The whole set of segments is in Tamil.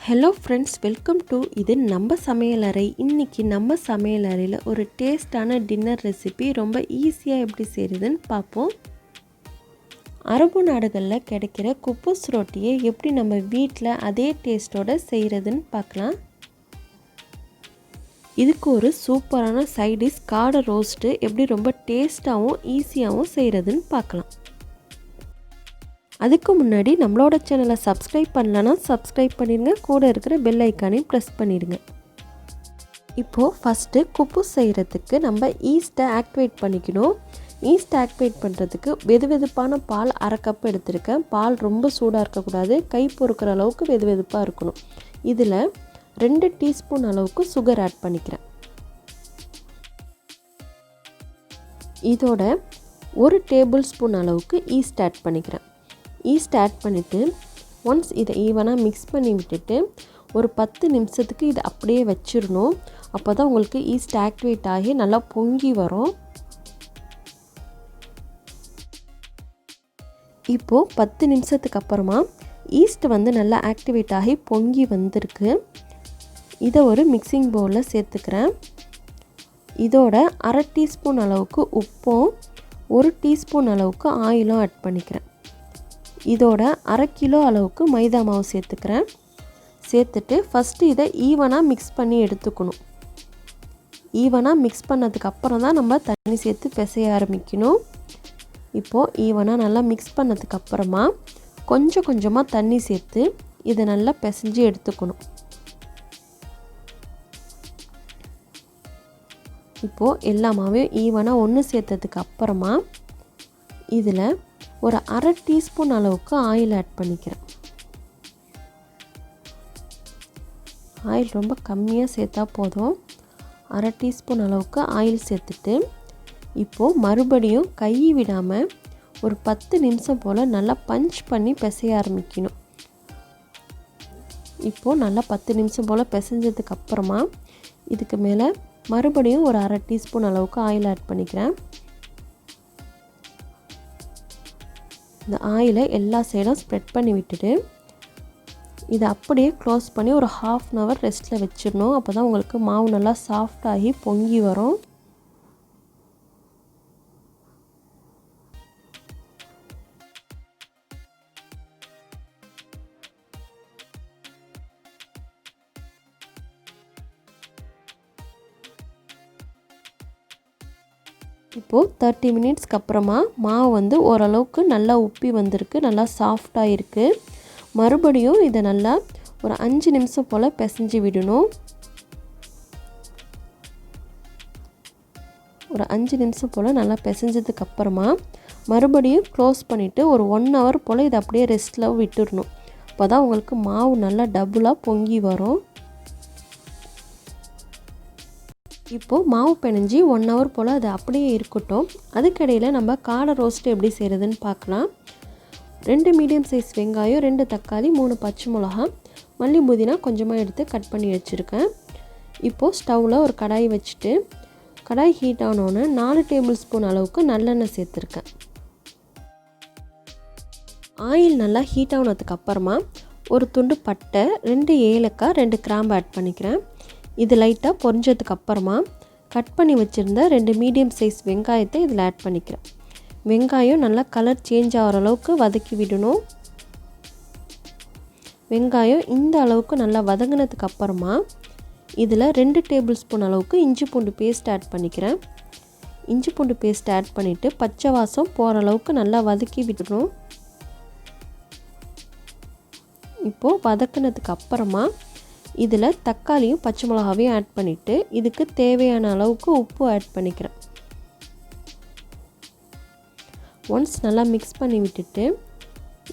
ஹலோ ஃப்ரெண்ட்ஸ், வெல்கம் டு இது நம்ம சமையலறை. இன்றைக்கி நம்ம சமையலறையில் ஒரு டேஸ்டான டின்னர் ரெசிபி ரொம்ப ஈஸியாக எப்படி செய்கிறதுன்னு பார்ப்போம். அரபு நாடுகளில் கிடைக்கிற குப்பூஸ் ரொட்டியை எப்படி நம்ம வீட்டில் அதே டேஸ்ட்டோடு செய்கிறதுன்னு பார்க்கலாம். இதுக்கு ஒரு சூப்பரான சைடிஷ் காடை ரோஸ்ட்டு எப்படி ரொம்ப டேஸ்ட்டாகவும் ஈஸியாகவும் செய்கிறதுன்னு பார்க்கலாம். அதுக்கு முன்னாடி நம்மளோட சேனலை சப்ஸ்கிரைப் பண்ணலன்னா சப்ஸ்கிரைப் பண்ணிடுங்க, கூட இருக்கிற பெல் ஐக்கானையும் ப்ரெஸ் பண்ணிடுங்க. இப்போது ஃபஸ்ட்டு குப்பூஸ் செய்கிறதுக்கு நம்ம ஈஸ்ட்டை ஆக்டிவேட் பண்ணிக்கணும். ஈஸ்ட் ஆக்டிவேட் பண்ணுறதுக்கு வெதுவெதுப்பான பால் 1/2 கப் எடுத்திருக்கேன். பால் ரொம்ப சூடாக இருக்கக்கூடாது, கை பொறுக்கிற அளவுக்கு வெதுவெதுப்பாக இருக்கணும். இதில் 2 டீஸ்பூன் அளவுக்கு சுகர் ஆட் பண்ணிக்கிறேன். இதோட 1 டேபிள் ஸ்பூன் அளவுக்கு ஈஸ்ட் ஆட் பண்ணிக்கிறேன். ஈஸ்ட் ஆட் பண்ணிவிட்டு ஒன்ஸ் இதை ஈவனாக மிக்ஸ் பண்ணி விட்டுட்டு ஒரு 10 நிமிஷத்துக்கு இதை அப்படியே வச்சிடணும். அப்போ தான் உங்களுக்கு ஈஸ்ட் ஆக்டிவேட் ஆகி நல்லா பொங்கி வரும். இப்போது 10 நிமிஷத்துக்கு அப்புறமா ஈஸ்ட் நல்லா ஆக்டிவேட் ஆகி பொங்கி வந்திருக்கு. இதை ஒரு மிக்சிங் பவுலில் சேர்த்துக்கிறேன். இதோட 1/2 டீஸ்பூன் அளவுக்கு உப்பும் 1 டீஸ்பூன் அளவுக்கு ஆயிலும் ஆட் பண்ணிக்கிறேன். இதோட 1/2 கிலோ அளவுக்கு மைதா மாவு சேர்த்துக்கிறேன். சேர்த்துட்டு ஃபஸ்ட்டு இதை ஈவனாக மிக்ஸ் பண்ணி எடுத்துக்கணும். ஈவனாக மிக்ஸ் பண்ணதுக்கு அப்புறம் தான் நம்ம தண்ணி சேர்த்து பிசைய ஆரம்பிக்கணும். இப்போது ஈவனாக நல்லா மிக்ஸ் பண்ணதுக்கு அப்புறமா கொஞ்சம் கொஞ்சமாக தண்ணி சேர்த்து இதை நல்லா பிசைஞ்சு எடுத்துக்கணும். இப்போது எல்லா மாவையும் ஈவனாக ஒன்று சேர்த்ததுக்கு அப்புறமா இதில் ஒரு 1/2 டீஸ்பூன் அளவுக்கு ஆயில் ஆட் பண்ணிக்கிறேன். ஆயில் ரொம்ப கம்மியாக சேர்த்தா போதும். 1/2 டீஸ்பூன் அளவுக்கு ஆயில் சேர்த்துட்டு இப்போது மறுபடியும் கை விடாமல் ஒரு 10 நிமிஷம் போல் நல்லா பஞ்ச் பண்ணி பிசைய ஆரம்பிக்கணும். இப்போது நல்லா 10 நிமிஷம் போல் பிசைஞ்சதுக்கு அப்புறமா இதுக்கு மேலே மறுபடியும் ஒரு 1/2 டீஸ்பூன் அளவுக்கு ஆயில் ஆட் பண்ணிக்கிறேன். இந்த ஆயிலை எல்லா சைடும் ஸ்ப்ரெட் பண்ணி விட்டுட்டு இதை அப்படியே க்ளோஸ் பண்ணி ஒரு 1/2 அன் ஹவர் ரெஸ்ட்டில் வச்சிடணும். அப்போ தான் உங்களுக்கு மாவு நல்லா சாஃப்டாகி பொங்கி வரும். இப்போது 30 மினிட்ஸ்க்கு அப்புறமா மாவு ஓரளவுக்கு நல்லா உப்பி வந்திருக்கு, நல்லா சாஃப்டாக இருக்குது. மறுபடியும் இதை நல்லா ஒரு 5 நிமிஷம் போல் பிசைஞ்சு விடணும். ஒரு 5 நிமிஷம் போல் நல்லா பிசைஞ்சதுக்கு அப்புறமா மறுபடியும் க்ளோஸ் பண்ணிவிட்டு ஒரு 1 ஹவர் போல் இதை அப்படியே ரெஸ்ட்டில் விட்டுடணும். அப்போ தான் உங்களுக்கு மாவு நல்லா டபுளாக பொங்கி வரும். இப்போது மாவு பிணைஞ்சி 1 ஹவர் போல் அது அப்படியே இருக்கட்டும். அதுக்கடையில் நம்ம காடை ரோஸ்ட்டு எப்படி செய்கிறதுன்னு பார்க்கலாம். 2 மீடியம் சைஸ் வெங்காயம், 2 தக்காளி, 3 பச்சை மிளகா, மல்லி புதினா கொஞ்சமாக எடுத்து கட் பண்ணி வச்சுருக்கேன். இப்போது ஸ்டவ்வில் ஒரு கடாய் வச்சுட்டு கடாய் ஹீட் ஆனோன்னு 4 டேபிள் ஸ்பூன் அளவுக்கு நல்லெண்ணெய் சேர்த்துருக்கேன். ஆயில் நல்லா ஹீட் ஆனதுக்கு அப்புறமா ஒரு துண்டு பட்டை, 2 ஏலக்காய், 2 கிராம்பு ஆட் பண்ணிக்கிறேன். இது லைட்டாக பொரிஞ்சதுக்கு அப்புறமா கட் பண்ணி வச்சுருந்த 2 மீடியம் சைஸ் வெங்காயத்தை இதில் ஆட் பண்ணிக்கிறேன். வெங்காயம் நல்லா கலர் சேஞ்ச் ஆகிற அளவுக்கு வதக்கி விடணும். வெங்காயம் இந்த அளவுக்கு நல்லா வதங்கினதுக்கு அப்புறமா இதில் 2 டேபிள் ஸ்பூன் அளவுக்கு இஞ்சி பூண்டு பேஸ்ட் ஆட் பண்ணிக்கிறேன். இஞ்சி பூண்டு பேஸ்ட் ஆட் பண்ணிவிட்டு பச்சை வாசம் போகிற அளவுக்கு நல்லா வதக்கி விடணும். இப்போது வதக்கினதுக்கு அப்புறமா இதில் தக்காளியும் பச்சை மிளகாவையும் ஆட் பண்ணிவிட்டு இதுக்கு தேவையான அளவுக்கு உப்பு ஆட் பண்ணிக்கிறேன். ஒன்ஸ் நல்லா மிக்ஸ் பண்ணி விட்டுட்டு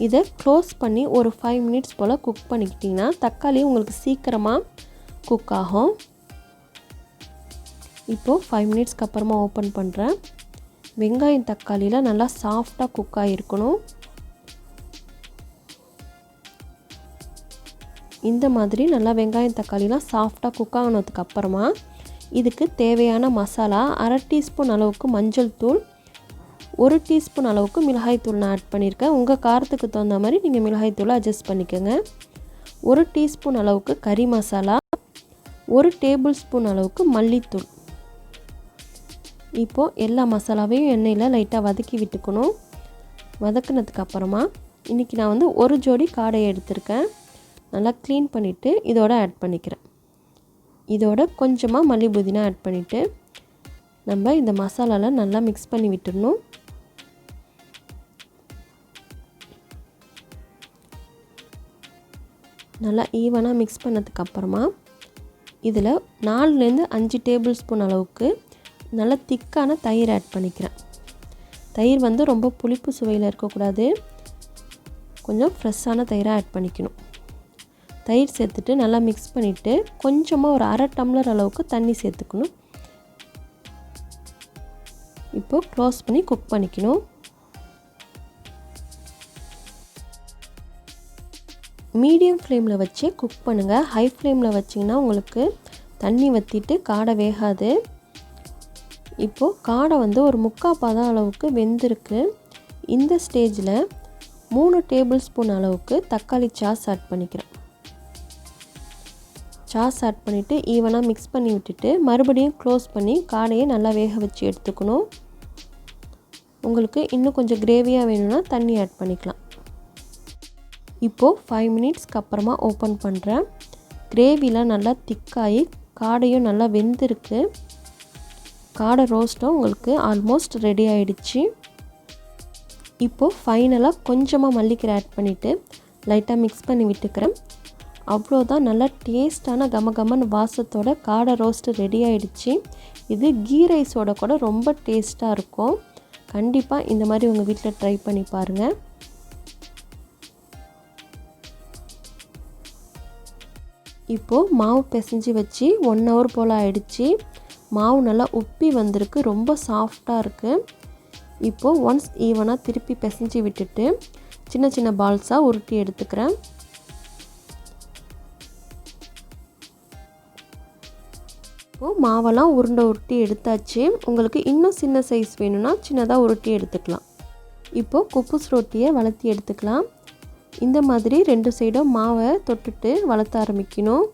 இதை க்ளோஸ் பண்ணி ஒரு 5 மினிட்ஸ் போல் குக் பண்ணிக்கிட்டிங்கன்னா தக்காளி உங்களுக்கு சீக்கிரமாக குக் ஆகும். இப்போது 5 மினிட்ஸ்க்கு அப்புறமா ஓப்பன் பண்ணுறேன். வெங்காயம் தக்காளியில் நல்லா சாஃப்டாக குக் ஆகிருக்கணும். இந்த மாதிரி நல்லா வெங்காயம் தக்காளிலாம் சாஃப்டாக குக் ஆனதுக்கு அப்புறமா இதுக்கு தேவையான மசாலா 1/2 டீஸ்பூன் அளவுக்கு மஞ்சள் தூள், 1 டீஸ்பூன் அளவுக்கு மிளகாய் தூள் நான் ஆட் பண்ணியிருக்கேன். உங்கள் காரத்துக்கு தகுந்த மாதிரி நீங்கள் மிளகாய் தூளை அட்ஜஸ்ட் பண்ணிக்கோங்க. 1 டீஸ்பூன் அளவுக்கு கறி மசாலா, 1 டேபிள் ஸ்பூன் அளவுக்கு மல்லித்தூள். இப்போது எல்லா மசாலாவையும் எண்ணெயில் லைட்டாக வதக்கி விட்டுக்கணும். வதக்குனதுக்கு அப்புறமா இன்றைக்கி நான் வந்து ஒரு ஜோடி காடையை எடுத்திருக்கேன். நல்லா க்ளீன் பண்ணிவிட்டு இதோட ஆட் பண்ணிக்கிறேன். இதோட கொஞ்சமாக மல்லி புதினா ஆட் பண்ணிவிட்டு நம்ம இந்த மசாலாவில் நல்லா மிக்ஸ் பண்ணி விட்டுடணும். நல்லா ஈவனாக மிக்ஸ் பண்ணதுக்கப்புறமா இதில் 4லேருந்து 5 டேபிள் ஸ்பூன் அளவுக்கு நல்லா திக்கான தயிர் ஆட் பண்ணிக்கிறேன். தயிர் வந்து ரொம்ப புளிப்பு சுவையில் இருக்கக்கூடாது, கொஞ்சம் ஃப்ரெஷ்ஷான தயிராக ஆட் பண்ணிக்கணும். தயிர் சேர்த்துட்டு நல்லா மிக்ஸ் பண்ணிவிட்டு கொஞ்சமாக ஒரு 1/2 டம்ளர் அளவுக்கு தண்ணி சேர்த்துக்கணும். இப்போது க்ளோஸ் பண்ணி குக் பண்ணிக்கணும். மீடியம் ஃப்ளேமில் வச்சு குக் பண்ணுங்கள். ஹை ஃப்ளேமில் வச்சிங்கன்னா உங்களுக்கு தண்ணி வற்றிட்டு காடை வேகாது. இப்போது காடை வந்து ஒரு 3/4 பதம் அளவுக்கு வெந்திருக்கு. இந்த ஸ்டேஜில் 3 டேபிள் ஸ்பூன் அளவுக்கு தக்காளி சாஸ் ஆட் பண்ணிக்கிறேன். சாஸ் ஆட் பண்ணிவிட்டு ஈவனாக மிக்ஸ் பண்ணி விட்டுட்டு மறுபடியும் க்ளோஸ் பண்ணி காடையை நல்லா வேக வச்சு எடுத்துக்கணும். உங்களுக்கு இன்னும் கொஞ்சம் கிரேவியாக வேணும்னா தண்ணி ஆட் பண்ணிக்கலாம். இப்போது 5 மினிட்ஸ்க்கு அப்புறமா ஓப்பன் பண்ணுறேன். கிரேவிலாம் நல்லா திக்காகி காடையும் நல்லா வெந்திருக்கு. காடை ரோஸ்ட்டும் உங்களுக்கு ஆல்மோஸ்ட் ரெடி ஆகிடுச்சு. இப்போது ஃபைனலாக கொஞ்சமாக மல்லிக்கீரை ஆட் பண்ணிவிட்டு லைட்டாக மிக்ஸ் பண்ணி விட்டுக்கிறேன். அவ்வளோதான், நல்லா டேஸ்டான கமகமன்னு வாசத்தோட காடை ரோஸ்ட்டு ரெடி ஆகிடுச்சு. இது கீ ரைஸோட கூட ரொம்ப டேஸ்ட்டாக இருக்கும். கண்டிப்பாக இந்த மாதிரி உங்கள் வீட்டில் ட்ரை பண்ணி பாருங்கள். இப்போது மாவு பிசைஞ்சு வச்சு 1 ஹவர் போல் ஆகிடுச்சு. மாவு நல்லா உப்பி வந்திருக்கு, ரொம்ப சாஃப்டாக இருக்குது. இப்போது ஒன்ஸ் ஈவனாக திருப்பி பிசைஞ்சு விட்டுட்டு சின்ன சின்ன பால்ஸாக உருட்டி எடுத்துக்கிறேன். இப்போது மாவெல்லாம் உருட்டி எடுத்தாச்சு. உங்களுக்கு இன்னும் சின்ன சைஸ் வேணும்னா சின்னதாக உருட்டி எடுத்துக்கலாம். இப்போது குப்பூஸ் ரொட்டியை வளர்த்தி எடுத்துக்கலாம். இந்த மாதிரி 2 சைடும் மாவை தொட்டுட்டு வளர்த்த ஆரம்பிக்கணும்.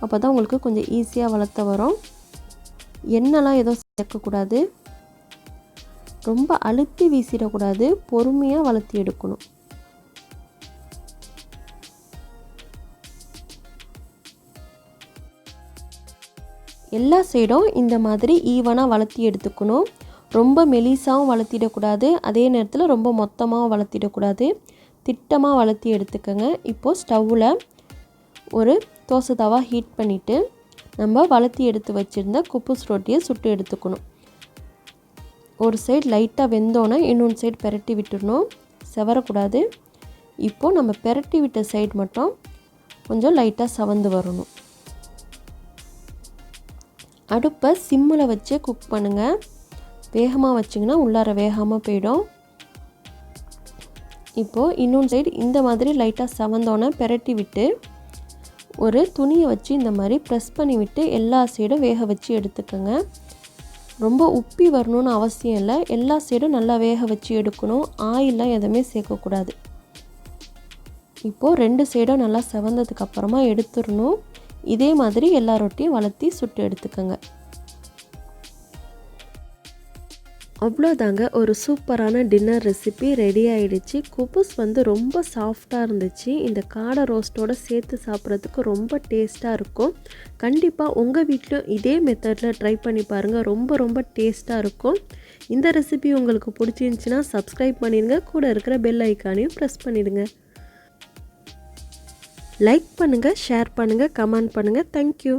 அப்போ தான் உங்களுக்கு கொஞ்சம் ஈஸியாக வளர்த்த வரும். எண்ணெய்லாம் எதுவும் சேர்க்கக்கூடாது, ரொம்ப அழுத்தி வீசிடக்கூடாது, பொறுமையாக வளர்த்தி எடுக்கணும். எல்லா சைடும் இந்த மாதிரி ஈவனாக வளர்த்தி எடுத்துக்கணும். ரொம்ப மெலிசாவும் வளர்த்திடக்கூடாது, அதே நேரத்தில் ரொம்ப மொத்தமாகவும் வளர்த்திடக்கூடாது. திட்டமாக வளர்த்தி எடுத்துக்கோங்க. இப்போது ஸ்டவ்வில் ஒரு தோசை தவா ஹீட் பண்ணிவிட்டு நம்ம வளர்த்தி எடுத்து வச்சுருந்த குப்பூஸ் ரொட்டியை சுட்டு எடுத்துக்கணும். ஒரு சைடு லைட்டாக வெந்தோன்னே இன்னொன்று சைடு பெரட்டி விட்டுடணும், செவரக்கூடாது. இப்போது நம்ம பெரட்டி விட்ட சைடு மட்டும் கொஞ்சம் லைட்டாக சவந்து வரணும். அடுப்பை சிம்மில் வச்சு குக் பண்ணுங்கள். வேகமாக வச்சிங்கன்னா உள்ளார வேகாமல் போயிடும். இப்போது இன்னொன்று சைடு இந்த மாதிரி லைட்டாக சவந்தோன்னே பெரட்டி விட்டு ஒரு துணியை வச்சு இந்த மாதிரி ப்ரெஸ் பண்ணி விட்டு எல்லா சைடும் வேக வச்சு எடுத்துக்கோங்க. ரொம்ப உப்பி வரணும்னு அவசியம் இல்லை, எல்லா சைடும் நல்லா வேக வச்சு எடுக்கணும். ஆயிலெலாம் எதுவுமே சேர்க்கக்கூடாது. இப்போது 2 சைடும் நல்லா செவந்ததுக்கப்புறமா எடுத்துடணும். இதே மாதிரி எல்லா ரொட்டியும் வளர்த்தி சுட்டு எடுத்துக்கோங்க. அவ்வளோதாங்க, ஒரு சூப்பரான டின்னர் ரெசிபி ரெடி ஆகிடுச்சு. குபூஸ் வந்து ரொம்ப சாஃப்டாக இருந்துச்சு. இந்த காடை ரோஸ்ட்டோடு சேர்த்து சாப்பிட்றதுக்கு ரொம்ப டேஸ்ட்டாக இருக்கும். கண்டிப்பாக உங்கள் வீட்லையும் இதே மெத்தடில் ட்ரை பண்ணி பாருங்கள், ரொம்ப டேஸ்ட்டாக இருக்கும். இந்த ரெசிபி உங்களுக்கு பிடிச்சிருந்துச்சின்னா சப்ஸ்கிரைப் பண்ணிடுங்க, கூட இருக்கிற பெல் ஐக்கானையும் ப்ரெஸ் பண்ணிடுங்க. லைக் பண்ணுங்கள், ஷேர் பண்ணுங்கள், கமெண்ட் பண்ணுங்கள். தேங்க்யூ.